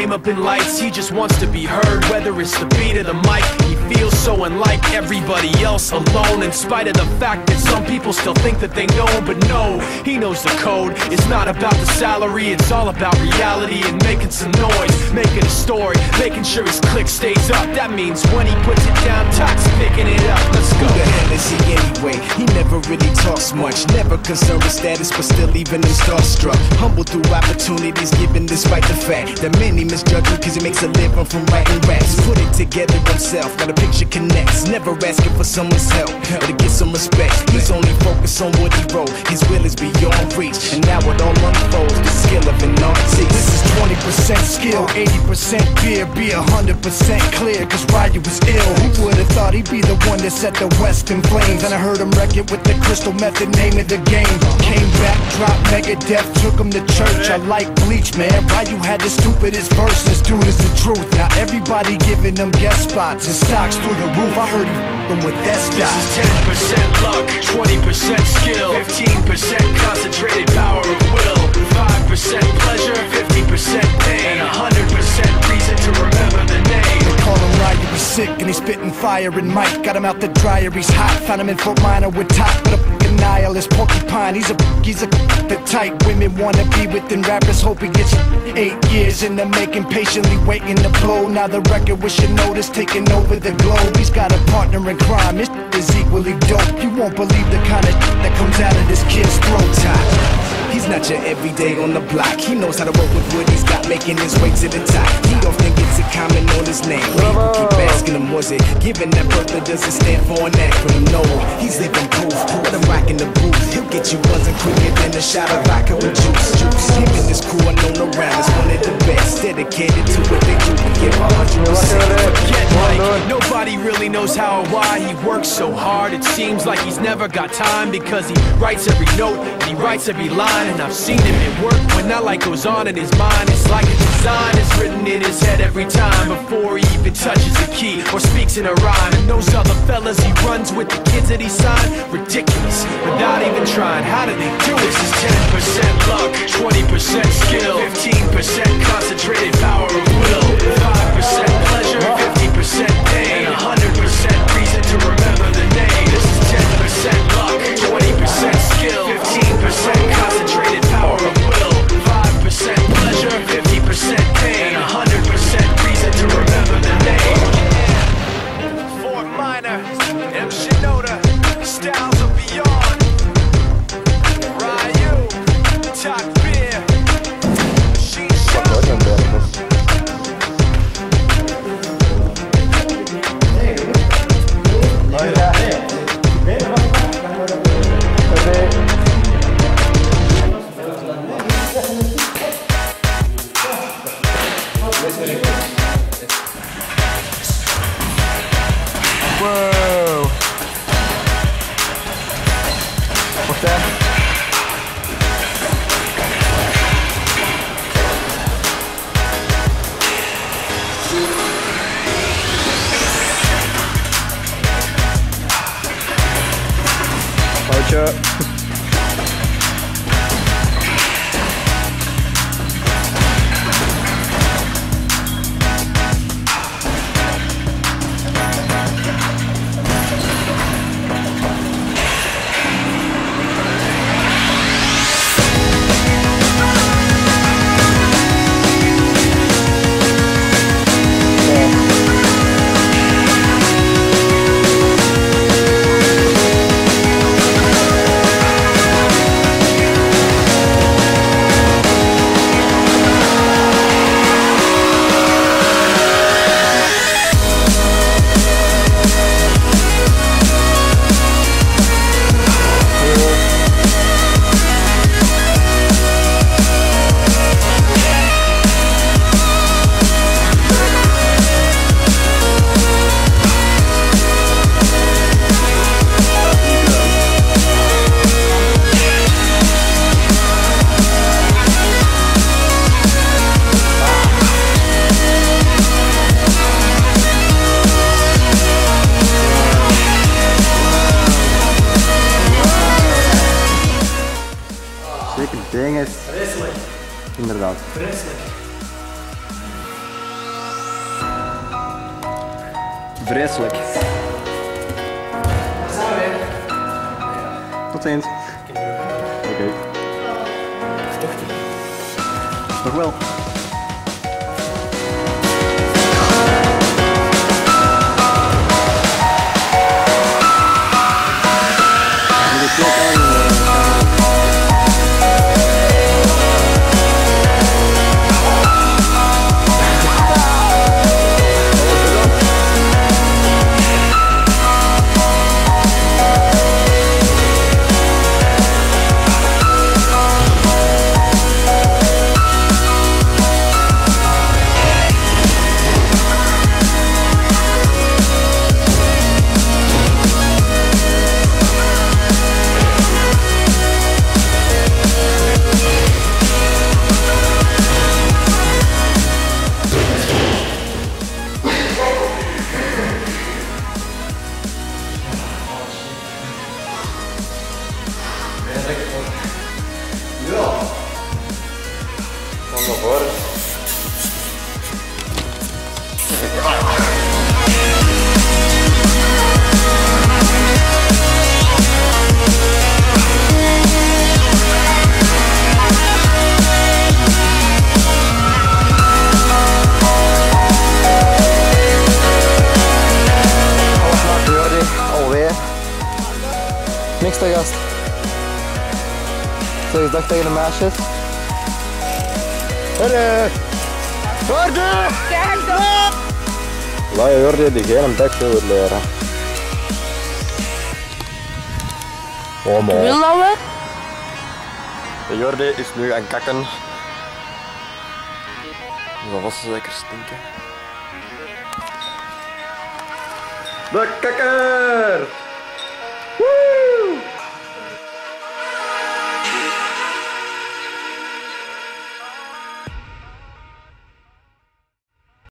fame up in lights, he just wants to be heard, whether it's the beat or the mic. He feels so unlike everybody else, alone, in spite of the fact that some people still think that they know him. But no, he knows the code. It's not about the salary, it's all about reality and making some noise, making a story, making sure his click stays up. That means when he puts it down, Toxic picking it up. Let's go. Who the hell is he anyway? He never really talks much, never concerned with status, but still leaving him starstruck. Humble through opportunities given despite the fact that many misjudge him cause he makes a living from writing raps. Put it together himself, got a picture connects, never asking for someone's help or to get some respect. He's only focused on what he wrote, his will is beyond reach, and now it all unfolds, the skill of an artist. This is 20% skill, 80% fear, be 100% clear, cause Ryu was ill. Who would've thought he'd be the one that set the West in flames? And I heard him wreck it with the crystal method, name of the game. Came back, dropped Megadeth, took him to church. I like Bleach, man, Ryu had the stupidest verse, this dude is the truth. Now everybody giving them guest spots and stocks through the roof. I heard him with that stock. This is 10% luck, 20% skill, 15% concentrated power of will, 5% pleasure, 50% pain, and 100% reason to remember the name. They call him Ryu, he's sick and he's spitting fire and Mike got him out the dryer, he's hot. Found him in Fort Minor with top, but a fucking nihilist porcupine. He's the type women wanna be with, and rappers hope he gets 8 years in the making, patiently waiting to blow. Now the record with your notice taking over the globe. He's got a partner in crime, his is equally dope. You won't believe the kind of that comes out of this kid's throat. He's not your everyday on the block. He knows how to work with what he's got, making his way to the top. He don't think it's a comment on his name. People keep asking him, was it given that birth or does it stand for an acronym? No, he's living proof. Let him rock in the booth. He'll get you buzzing quicker than a shot of vodka with juice. Him and his crew are known around as one of the best, dedicated to what they do. Give 100%. Forget Mike. Nobody really knows how or why he works so hard. It seems like he's never got time, because he writes every note and he writes every line. And I've seen him at work when that light goes on in his mind. It's like a design is written in his head every time, before he even touches a key or speaks in a rhyme. And those other fellas he runs with, the kids that he signed, ridiculous, without even trying. How do they do it? This is 10% luck, 20% skill, 15% concentrated power of will, 5% pleasure, 50% pain, 100% reason to remember the name. This is 10% luck, 20% skill, 15% concentrated power of will, 5% pleasure, 50% pain, 100% reason to remember the name. Fort Minor, M. Shinoda, styles of beyond. Ryu, Top Beer, Shisha. Whoa! What's that? Archer. Zeker ding is. Vreselijk. Inderdaad. Vreselijk. Vreselijk. Tot ziens. Oké. Nog wel. Niks te gast. Zeg eens dag tegen de meisjes. Jordy! Jordy! Kijk dan! Laat je Jordy die geen backfielder leren. Oh man. Wil dat wel? De Jordy is nu aan kakken. Dat was zeker stinken. De kakker!